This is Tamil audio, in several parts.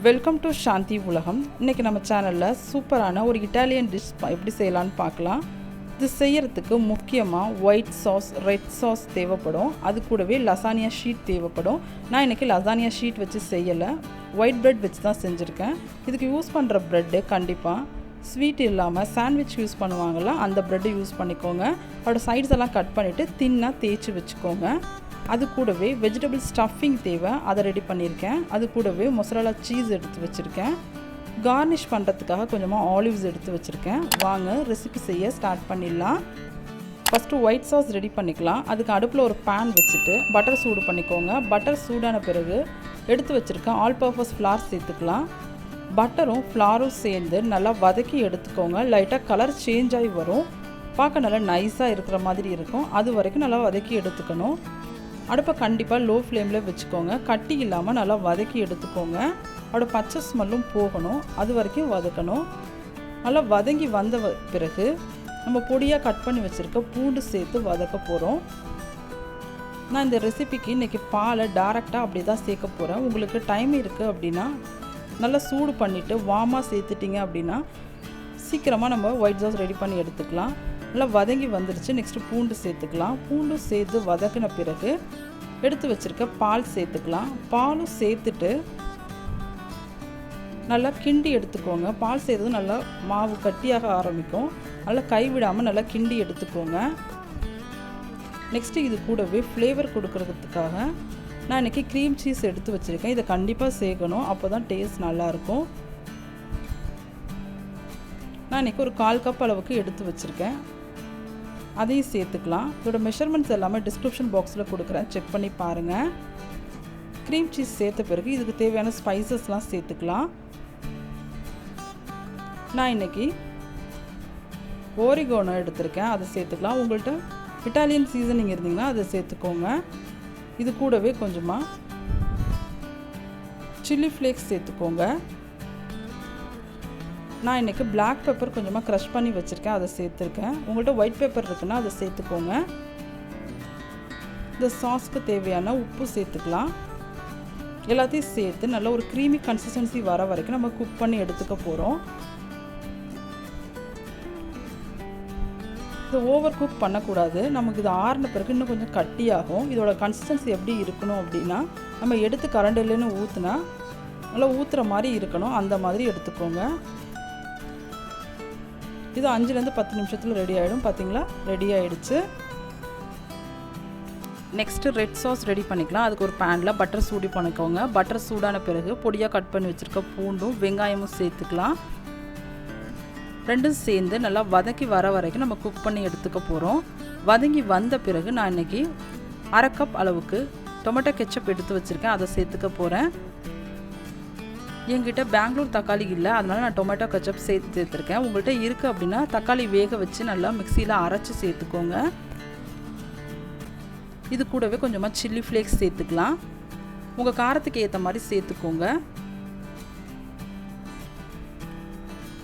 வெல்கம் டு சாந்தி உலகம். இன்றைக்கி நம்ம சேனலில் சூப்பரான ஒரு இட்டாலியன் டிஷ் எப்படி செய்யலான்னு பார்க்கலாம். இது செய்கிறதுக்கு முக்கியமாக ஒயிட் சாஸ், ரெட் சாஸ் தேவைப்படும். அது கூடவே லசானியா ஷீட் தேவைப்படும். நான் இன்றைக்கி லசானியா ஷீட் வச்சு செய்யலை, ஒயிட் ப்ரெட் வச்சு தான் செஞ்சுருக்கேன். இதுக்கு யூஸ் பண்ணுற ப்ரெட்டு கண்டிப்பாக ஸ்வீட் இல்லாமல் சாண்ட்விச் யூஸ் பண்ணுவாங்கள்ல, அந்த ப்ரெட்டு யூஸ் பண்ணிக்கோங்க. அதோட சைட்ஸ் எல்லாம் கட் பண்ணிவிட்டு தின்னாக தேய்ச்சி வச்சுக்கோங்க. அது கூடவே வெஜிடபிள் ஸ்டஃபிங் தேவை, அதை ரெடி பண்ணியிருக்கேன். அது கூடவே மொசரல்லா சீஸ் எடுத்து வச்சுருக்கேன். கார்னிஷ் பண்ணுறதுக்காக கொஞ்சமாக ஆலிவ்ஸ் எடுத்து வச்சுருக்கேன். வாங்க ரெசிபி செய்ய ஸ்டார்ட் பண்ணிடலாம். ஃபஸ்ட்டு ஒயிட் சாஸ் ரெடி பண்ணிக்கலாம். அதுக்கு அடுப்பில் ஒரு பேன் வச்சுட்டு பட்டர் சூடு பண்ணிக்கோங்க. பட்டர் சூடான பிறகு எடுத்து வச்சுருக்கேன் ஆல் பர்பஸ் ஃப்ளார் சேர்த்துக்கலாம். பட்டரும் ஃப்ளாரும் சேர்ந்து நல்லா வதக்கி எடுத்துக்கோங்க. லைட்டாக கலர் சேஞ்ச் ஆகி வரும், பார்க்க நல்லா நைஸாக இருக்கிற மாதிரி இருக்கும். அது வரைக்கும் நல்லா வதக்கி எடுத்துக்கணும். அடுப்பை கண்டிப்பாக லோ ஃப்ளேமில் வச்சுக்கோங்க. கட்டி இல்லாமல் நல்லா வதக்கி எடுத்துக்கோங்க. அதோட பச்சை ஸ்மெல்லும் போகணும், அது வரைக்கும் வதக்கணும். நல்லா வதங்கி வந்த பிறகு நம்ம பொடியாக கட் பண்ணி வச்சுருக்க பூண்டு சேர்த்து வதக்க போகிறோம். நான் இந்த ரெசிபிக்கு இன்றைக்கி பாலை டைரெக்டாக அப்படி தான் சேர்க்க போகிறேன். உங்களுக்கு டைம் இருக்குது அப்படின்னா நல்லா சூடு பண்ணிவிட்டு வார்மாக சேர்த்துட்டிங்க அப்படின்னா சீக்கிரமாக நம்ம ஒயிட் சாஸ் ரெடி பண்ணி எடுத்துக்கலாம். நல்லா வதங்கி வந்துடுச்சு. நெக்ஸ்ட்டு பூண்டு சேர்த்துக்கலாம். பூண்டு சேர்த்து வதக்கின பிறகு எடுத்து வச்சுருக்க பால் சேர்த்துக்கலாம். பாலும் சேர்த்துட்டு நல்லா கிண்டி எடுத்துக்கோங்க. பால் சேர்த்தது நல்லா மாவு கட்டியாக ஆரம்பிக்கும். நல்லா கைவிடாமல் நல்லா கிண்டி எடுத்துக்கோங்க. நெக்ஸ்ட்டு இது கூடவே ஃப்ளேவர் கொடுக்கறதுக்காக நான் இன்றைக்கி க்ரீம் சீஸ் எடுத்து வச்சுருக்கேன். இதை கண்டிப்பாக சேர்க்கணும், அப்போ தான் டேஸ்ட் நல்லாயிருக்கும். நான் இன்றைக்கி ஒரு 1/4 கப் அளவுக்கு எடுத்து வச்சுருக்கேன், அதையும் சேர்த்துக்கலாம். இதோட மெஷர்மெண்ட்ஸ் எல்லாமே டிஸ்கிரிப்ஷன் பாக்ஸில் கொடுக்குறேன், செக் பண்ணி பாருங்கள். க்ரீம் சீஸ் சேர்த்த பிறகு இதுக்கு தேவையான ஸ்பைசஸ்லாம் சேர்த்துக்கலாம். நான் இன்றைக்கி ஓரிகானோ எடுத்திருக்கேன், அதை சேர்த்துக்கலாம். உங்கள்கிட்ட இட்டாலியன் சீசனிங் இருந்தீங்கன்னா அதை சேர்த்துக்கோங்க. இது கூடவே கொஞ்சமாக சில்லி ஃப்ளேக்ஸ் சேர்த்துக்கோங்க. நான் இன்றைக்கி பிளாக் பெப்பர் கொஞ்சமாக க்ரஷ் பண்ணி வச்சுருக்கேன், அதை சேர்த்துருக்கேன். உங்கள்கிட்ட ஒயிட் பெப்பர் இருக்குன்னா அதை சேர்த்துக்கோங்க. இந்த சாஸ்க்கு தேவையான உப்பு சேர்த்துக்கலாம். எல்லாத்தையும் சேர்த்து நல்ல ஒரு க்ரீமி கன்சிஸ்டன்சி வர வரைக்கும் நம்ம குக் பண்ணி எடுத்துக்க போகிறோம். இது ஓவர் குக் பண்ணக்கூடாது. நமக்கு இது ஆறின பிறகு இன்னும் கொஞ்சம் கட்டியாகும். இதோட கன்சிஸ்டன்சி எப்படி இருக்கணும் அப்படின்னா, நம்ம எடுத்து கரண்டில்னு ஊற்றுனா நல்லா ஊற்றுற மாதிரி இருக்கணும், அந்த மாதிரி எடுத்துக்கோங்க. இது 5லேருந்து 10 நிமிஷத்தில் ரெடி ஆகிடும். பார்த்திங்களா, ரெடி ஆகிடுச்சு. நெக்ஸ்ட்டு ரெட் சாஸ் ரெடி பண்ணிக்கலாம். அதுக்கு ஒரு பேனில் பட்டர் சூடு பண்ணிக்கோங்க. பட்டர் சூடான பிறகு பொடியாக கட் பண்ணி வச்சுருக்க பூண்டும் வெங்காயமும் சேர்த்துக்கலாம். ரெண்டும் சேர்ந்து நல்லா வதக்கி வர வரைக்கும் நம்ம குக் பண்ணி எடுத்துக்க போகிறோம். வதங்கி வந்த பிறகு நான் இன்றைக்கி 1/2 கப் அளவுக்கு டொமேட்டோ கெச்சப் எடுத்து வச்சுருக்கேன், அதை சேர்த்துக்க போகிறேன். என்கிட்ட பெங்களூர் தக்காளி இல்லை, அதனால் நான் டொமேட்டோ கெச்சப் சேர்த்துருக்கேன். உங்கள்கிட்ட இருக்குது அப்படின்னா தக்காளி வேக வச்சு நல்லா மிக்சியில் அரைச்சி சேர்த்துக்கோங்க. இது கூடவே கொஞ்சமாக சில்லி ஃப்ளேக்ஸ் சேர்த்துக்கலாம். உங்கள் காரத்துக்கு ஏற்ற மாதிரி சேர்த்துக்கோங்க.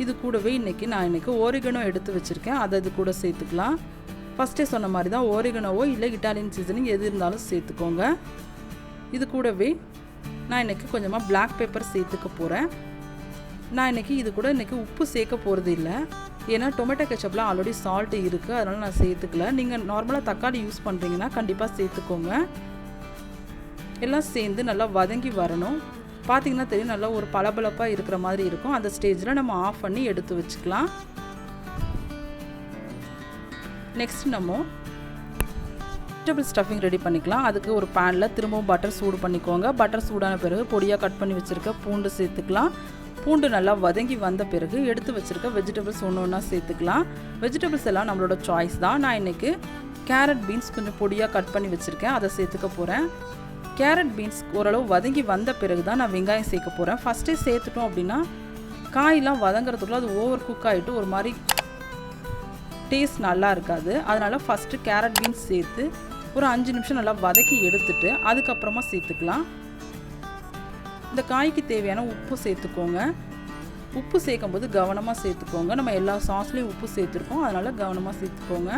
இது கூடவே நான் இன்றைக்கி ஓரிகனோ எடுத்து வச்சுருக்கேன், அதை இது கூட சேர்த்துக்கலாம். ஃபஸ்ட்டே சொன்ன மாதிரி தான், ஓரிகனோவோ இல்லை இட்டாலியன் சீசனிங் எது இருந்தாலும் சேர்த்துக்கோங்க. இது கூடவே நான் இன்றைக்கி கொஞ்சமாக பிளாக் பெப்பர் சேர்த்துக்க போகிறேன். நான் இன்றைக்கி இது கூட உப்பு சேர்க்க போகிறது இல்லை, ஏன்னா டொமேட்டோ கெச்சப்பில் ஆல்ரெடி சால்ட்டு இருக்குது, அதனால் நான் சேர்த்துக்கல. நீங்கள் நார்மலாக தக்காளி யூஸ் பண்ணுறீங்கன்னா கண்டிப்பாக சேர்த்துக்கோங்க. எல்லாம் சேர்ந்து நல்லா வதங்கி வரணும். பார்த்திங்கன்னா தெரியும், நல்லா ஒரு பளபளப்பாக இருக்கிற மாதிரி இருக்கும். அந்த ஸ்டேஜில் நம்ம ஆஃப் பண்ணி எடுத்து வச்சுக்கலாம். நெக்ஸ்ட் நம்ம வெஜிடபிள் ஸ்டஃபிங் ரெடி பண்ணிக்கலாம். அதுக்கு ஒரு பேனில் திரும்பவும் பட்டர் சூடு பண்ணிக்கோங்க. பட்டர் சூடான பிறகு பொடியாக கட் பண்ணி வச்சுருக்க பூண்டு சேர்த்துக்கலாம். பூண்டு நல்லா வதங்கி வந்த பிறகு எடுத்து வச்சுருக்க வெஜிடபிள்ஸ் ஒன்று ஒன்றா சேர்த்துக்கலாம். வெஜிடபிள்ஸ் எல்லாம் நம்மளோட சாய்ஸ் தான். நான் இன்றைக்கி கேரட் பீன்ஸ் கொஞ்சம் பொடியாக கட் பண்ணி வச்சுருக்கேன், அதை சேர்த்துக்க போகிறேன். கேரட் பீன்ஸ் ஓரளவு வதங்கி வந்த பிறகு தான் நான் வெங்காயம் சேர்க்க போகிறேன். ஃபஸ்ட்டே சேர்த்துட்டோம் அப்படின்னா காயெலாம் வதங்கிறதுக்குள்ள அது ஓவர் குக் ஆகிட்டு ஒரு மாதிரி டேஸ்ட் நல்லா இருக்காது. அதனால் ஃபஸ்ட்டு கேரட் பீன்ஸ் சேர்த்து ஒரு 5 நிமிஷம் நல்லா வதக்கி எடுத்துட்டு அதுக்கப்புறமா சேர்த்துக்கலாம். இந்த காய்க்கு தேவையான உப்பு சேர்த்துக்கோங்க. உப்பு சேர்க்கும்போது கவனமாக சேர்த்துக்கோங்க. நம்ம எல்லா சாஸ்லேயும் உப்பு சேர்த்துருக்கோம், அதனால் கவனமாக சேர்த்துக்கோங்க.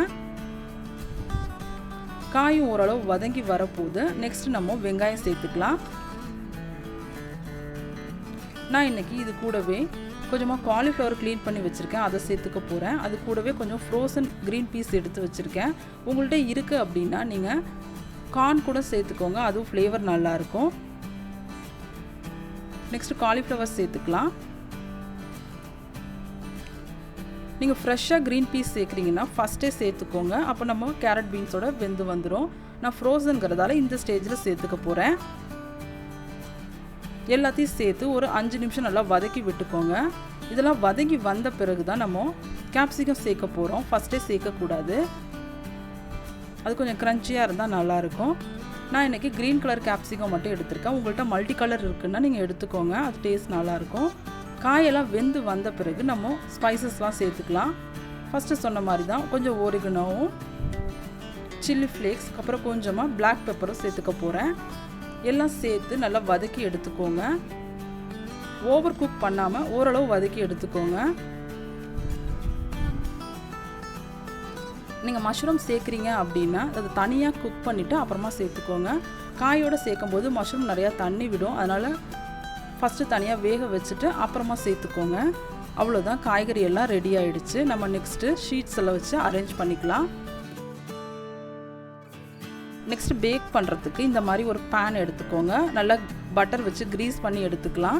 காயும் ஓரளவு வதங்கி வரப்போகுது. நெக்ஸ்ட் நம்ம வெங்காயம் சேர்த்துக்கலாம். நான் இன்றைக்கி இது கூடவே கொஞ்சமாக காலிஃப்ளவர் க்ளீன் பண்ணி வச்சுருக்கேன், அதை சேர்த்துக்க போகிறேன். அது கூடவே கொஞ்சம் ஃப்ரோசன் க்ரீன் பீஸ் எடுத்து வச்சுருக்கேன். உங்கள்கிட்ட இருக்குது அப்படின்னா நீங்கள் கார்ன் கூட சேர்த்துக்கோங்க, அதுவும் ஃப்ளேவர் நல்லாயிருக்கும். நெக்ஸ்ட்டு காலிஃப்ளவர் சேர்த்துக்கலாம். நீங்கள் ஃப்ரெஷ்ஷாக க்ரீன் பீஸ் சேர்க்குறீங்கன்னா ஃபஸ்ட்டே சேர்த்துக்கோங்க, அப்போ நம்ம கேரட் பீன்ஸோட வெந்து வந்துடும். நான் ஃப்ரோசன்கிறதால இந்த ஸ்டேஜில் சேர்த்துக்க போகிறேன். எல்லாத்தையும் சேர்த்து ஒரு 5 நிமிஷம் நல்லா வதக்கி விட்டுக்கோங்க. இதெல்லாம் வதக்கி வந்த பிறகு தான் நம்ம கேப்சிகம் சேர்க்க போகிறோம், ஃபஸ்ட்டே சேர்க்கக்கூடாது. அது கொஞ்சம் க்ரன்ச்சியாக இருந்தால் நல்லாயிருக்கும். நான் இன்றைக்கி க்ரீன் கலர் கேப்சிகம் மட்டும் எடுத்திருக்கேன். உங்கள்கிட்ட மல்டி கலர் இருக்குன்னா நீங்கள் எடுத்துக்கோங்க, அது டேஸ்ட் நல்லாயிருக்கும். காயெல்லாம் வெந்து வந்த பிறகு நம்ம ஸ்பைசஸ்லாம் சேர்த்துக்கலாம். ஃபஸ்ட்டு சொன்ன மாதிரி தான் கொஞ்சம் oreganoவும் சில்லி ஃப்ளேக்ஸ் அப்புறம் கொஞ்சமாக பிளாக் பெப்பரும் சேர்த்துக்க போகிறேன். எல்லாம் சேர்த்து நல்லா வதக்கி எடுத்துக்கோங்க. ஓவர் குக் பண்ணாமல் ஓரளவு வதக்கி எடுத்துக்கோங்க. நீங்கள் மஷ்ரூம் சேர்க்குறீங்க அப்படின்னா அது தனியாக குக் பண்ணிவிட்டு அப்புறமா சேர்த்துக்கோங்க. காயோடு சேர்க்கும்போது மஷ்ரூம் நிறையா தண்ணி விடும், அதனால் ஃபஸ்ட்டு தனியாக வேக வச்சுட்டு அப்புறமா சேர்த்துக்கோங்க. அவ்வளோதான், காய்கறி எல்லாம் ரெடி ஆகிடுச்சு. நம்ம நெக்ஸ்ட்டு ஷீட்ஸ் எல்லாம் வச்சு அரேஞ்ச் பண்ணிக்கலாம். நெக்ஸ்ட்டு பேக் பண்ணுறதுக்கு இந்த மாதிரி ஒரு பேன் எடுத்துக்கோங்க. நல்லா பட்டர் வச்சு க்ரீஸ் பண்ணி எடுத்துக்கலாம்.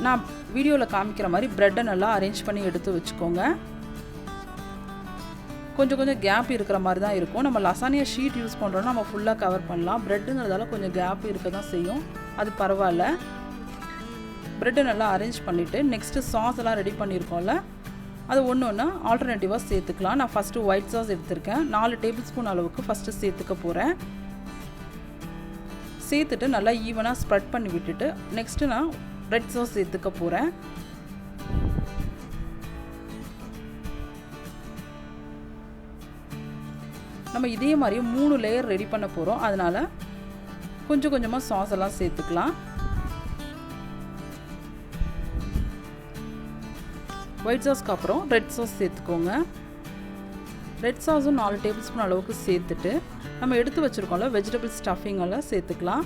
நான் வீடியோவில் காமிக்கிற மாதிரி ப்ரெட்டை நல்லா அரேஞ்ச் பண்ணி எடுத்து வச்சுக்கோங்க. கொஞ்சம் கொஞ்சம் கேப் இருக்கிற மாதிரி தான் இருக்கும். நம்ம லசானியா ஷீட் யூஸ் பண்ணுறோன்னா நம்ம ஃபுல்லாக கவர் பண்ணலாம். ப்ரெட்டுங்கிறதால கொஞ்சம் கேப் இருக்க தான் செய்யும், அது பரவாயில்ல. ப்ரெட்டை நல்லா அரேஞ்ச் பண்ணிவிட்டு நெக்ஸ்ட்டு சாஸ் எல்லாம் ரெடி பண்ணியிருக்கோம்ல, அது ஒன்று ஒன்று ஆல்டர்னேட்டிவாக சேர்த்துக்கலாம். நான் ஃபஸ்ட்டு ஒயிட் சாஸ் எடுத்திருக்கேன், 4 டேபிள் ஸ்பூன் அளவுக்கு ஃபஸ்ட்டு சேர்த்துக்க போகிறேன். சேர்த்துட்டு நல்லா ஈவனாக ஸ்ப்ரெட் பண்ணி விட்டுட்டு நெக்ஸ்ட்டு நான் ரெட் சாஸ் சேர்த்துக்க போகிறேன். நம்ம இதே மாதிரியே 3 லேயர் ரெடி பண்ண போகிறோம், அதனால் கொஞ்சம் கொஞ்சமாக சாஸ் எல்லாம் சேர்த்துக்கலாம். ஒயிட் சாஸ்க்கு அப்புறம் ரெட் சாஸ் சேர்த்துக்கோங்க. ரெட் சாஸும் 4 டேபிள் ஸ்பூன் அளவுக்கு சேர்த்துட்டு நம்ம எடுத்து வச்சுருக்கோம்ல வெஜிடபிள் ஸ்டஃபிங் எல்லாம் சேர்த்துக்கலாம்.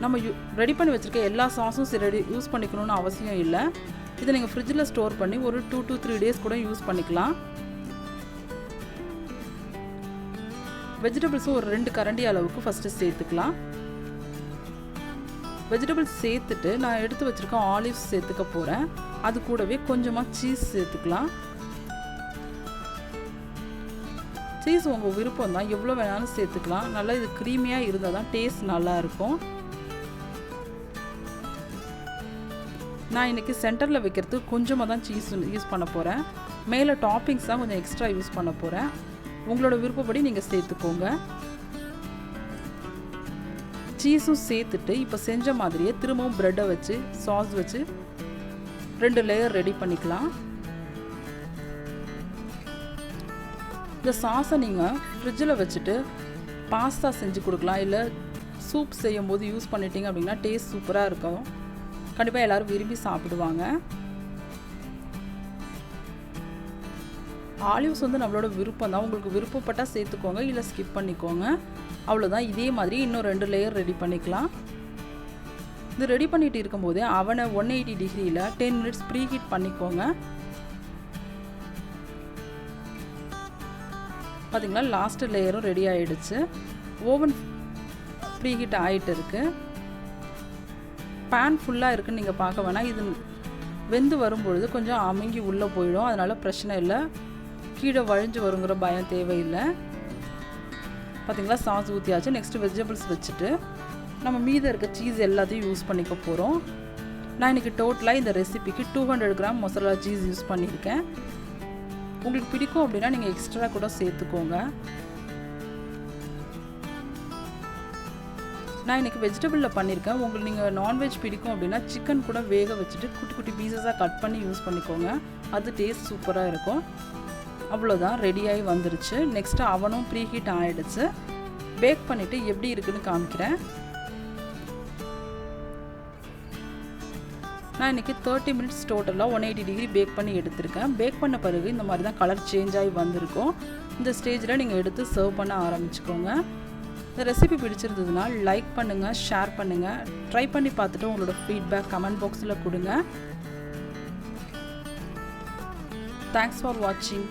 நம்ம ரெடி பண்ணி வச்சுருக்க எல்லா சாஸும் யூஸ் பண்ணிக்கணும்னு அவசியம் இல்லை. இதை நீங்கள் ஃப்ரிட்ஜில் ஸ்டோர் பண்ணி ஒரு 2 to 3 டேஸ் கூட யூஸ் பண்ணிக்கலாம். வெஜிடபிள்ஸும் ஒரு 2 கரண்டி அளவுக்கு ஃபஸ்ட்டு சேர்த்துக்கலாம். வெஜிடபிள்ஸ் சேர்த்துட்டு நான் எடுத்து வச்சுருக்க ஆலிவ்ஸ் சேர்த்துக்க போகிறேன். அது கூடவே கொஞ்சமாக சீஸ் சேர்த்துக்கலாம். சீஸ் உங்கள் விருப்பம் தான், எவ்வளோ வேணாலும் சேர்த்துக்கலாம். நல்லா இது க்ரீமியாக இருந்தால் தான் டேஸ்ட் நல்லாயிருக்கும். நான் இன்றைக்கி சென்டரில் வைக்கிறதுக்கு கொஞ்சமாக தான் சீஸ் யூஸ் பண்ண போகிறேன். மேலே டாப்பிங்ஸ் தான் கொஞ்சம் எக்ஸ்ட்ரா யூஸ் பண்ண போகிறேன். உங்களோட விருப்பப்படி நீங்கள் சேர்த்துக்கோங்க. சீஸும் சேர்த்துட்டு இப்போ செஞ்ச மாதிரியே திரும்பவும் ப்ரெட்டை வச்சு சாஸ் வச்சு 2 லேயர் ரெடி பண்ணிக்கலாம். இந்த சாஸை நீங்கள் ஃப்ரிட்ஜில் வச்சுட்டு பாஸ்தா செஞ்சு கொடுக்கலாம், இல்லை சூப் செய்யும் போது யூஸ் பண்ணிட்டீங்க அப்படின்னா டேஸ்ட் சூப்பராக இருக்கும். கண்டிப்பாக எல்லோரும் விரும்பி சாப்பிடுவாங்க. ஆலிவ்ஸ் வந்து நம்மளோட விருப்பம் தான், உங்களுக்கு விருப்பப்பட்டால் சேர்த்துக்கோங்க, இல்லை ஸ்கிப் பண்ணிக்கோங்க. அவ்வளோதான். இதே மாதிரி இன்னும் 2 லேயர் ரெடி பண்ணிக்கலாம். இது ரெடி பண்ணிட்டு இருக்கும்போதே அவனை 180 டிகிரியில் 10 மினிட்ஸ் ப்ரீ ஹீட் பண்ணிக்கோங்க. பார்த்திங்களா, லாஸ்ட்டு லேயரும் ரெடி ஆகிடுச்சு. ஓவன் ப்ரீ ஹீட் ஆகிட்டு இருக்குது. பேன் ஃபுல்லாக இருக்குதுன்னு நீங்கள் பார்க்க வேணாம். இது வெந்து வரும்பொழுது கொஞ்சம் அமுங்கி உள்ளே போயிடும், அதனால் பிரச்சனை இல்லை. கீழே வழிஞ்சு வருங்கிற பயம் தேவையில்லை. பார்த்திங்களா, சாஸ் ஊற்றியாச்சு. நெக்ஸ்ட்டு வெஜிடபிள்ஸ் வச்சுட்டு நம்ம மீத இருக்க சீஸ் எல்லாத்தையும் யூஸ் பண்ணிக்க போகிறோம். நான் இன்றைக்கி டோட்டலாக இந்த ரெசிபிக்கு 200 கிராம் மொசரல்லா சீஸ் யூஸ் பண்ணியிருக்கேன். உங்களுக்கு பிடிக்கும் அப்படின்னா நீங்கள் எக்ஸ்ட்ரா கூட சேர்த்துக்கோங்க. நான் இன்றைக்கி வெஜிடபிளில் பண்ணியிருக்கேன். உங்களுக்கு நீங்கள் நான்வெஜ் பிடிக்கும் அப்படின்னா சிக்கன் கூட வேக வச்சுட்டு குட்டி குட்டி பீசஸாக கட் பண்ணி யூஸ் பண்ணிக்கோங்க, அது டேஸ்ட் சூப்பராக இருக்கும். அவ்வளோதான், ரெடியாகி வந்துருச்சு. நெக்ஸ்ட்டு அவனும் ப்ரீ ஹீட் ஆகிடுச்சு. பேக் பண்ணிவிட்டு எப்படி இருக்குதுன்னு காமிக்கிறேன். நான் இன்றைக்கி 30 மினிட்ஸ் டோட்டலாக 180 டிகிரி பேக் பண்ணி எடுத்திருக்கேன். பேக் பண்ண பிறகு இந்த மாதிரி தான் கலர் சேஞ்ச் ஆகி வந்திருக்கும். இந்த ஸ்டேஜில் நீங்கள் எடுத்து சர்வ் பண்ண ஆரம்பிச்சுக்கோங்க. இந்த ரெசிபி பிடிச்சிருந்ததுன்னா லைக் பண்ணுங்கள், ஷேர் பண்ணுங்கள். ட்ரை பண்ணி பார்த்துட்டு உங்களோட ஃபீட்பேக் கமெண்ட் பாக்ஸில் கொடுங்க. தேங்க்ஸ் ஃபார் வாட்சிங்.